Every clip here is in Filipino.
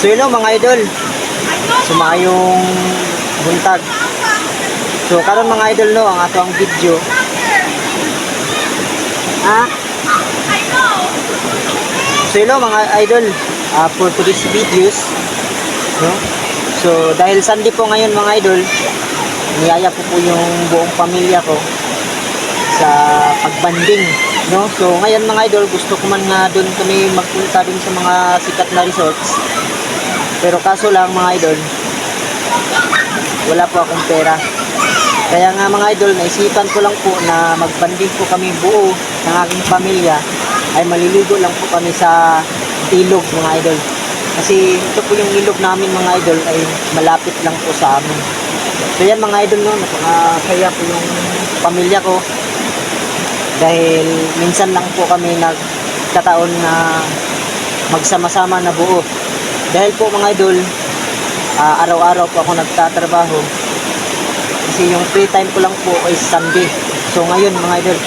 So yun o mga idol, sumayong buntag. So karon mga idol no, ang ato ang video. So yun o mga idol, for today's videos, no? So dahil Sunday po ngayon mga idol, niyaya po yung buong pamilya ko sa pagbanding, no? So ngayon mga idol, gusto ko man nga doon kami magpunta dun sa mga sikat na resorts. Pero kaso lang mga idol, wala po akong pera. Kaya nga mga idol, naisipan ko lang po na magbanding po kami buo ng aking pamilya, ay maliligo lang po kami sa ilog mga idol. Kasi ito po yung ilog namin mga idol ay malapit lang po sa amin. So yan mga idol no, napakasaya po yung pamilya ko. Dahil minsan lang po kami nagkataon na magsama-sama na buo. Dahil po mga idol, araw-araw po ako nagtatrabaho. Kasi yung free time ko lang po ay Sunday. So ngayon mga idol,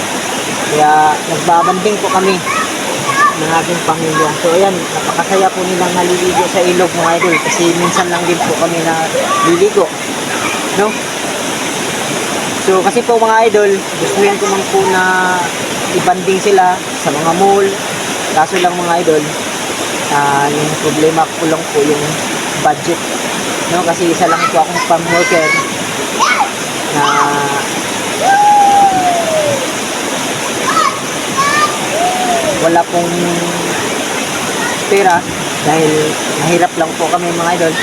kaya nagbabanding po kami ng aking pamilya. So ayan, napakasaya po nilang naliligo sa ilog mga idol. Kasi minsan lang din po kami naliligo, no? So kasi po mga idol, gustuhin ko man po na ibanding sila sa mga mall. Kaso lang mga idol, yung problema ko lang po yung budget, no? Kasi isa lang po akong farm worker na wala pong pera dahil mahirap lang po kami mga idol.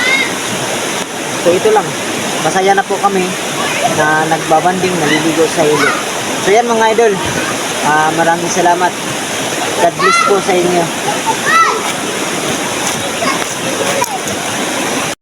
So ito lang, masaya na po kami na nagbabanding, naliligo sa ilog. So yan mga idol, maraming salamat. God bless po sa inyo.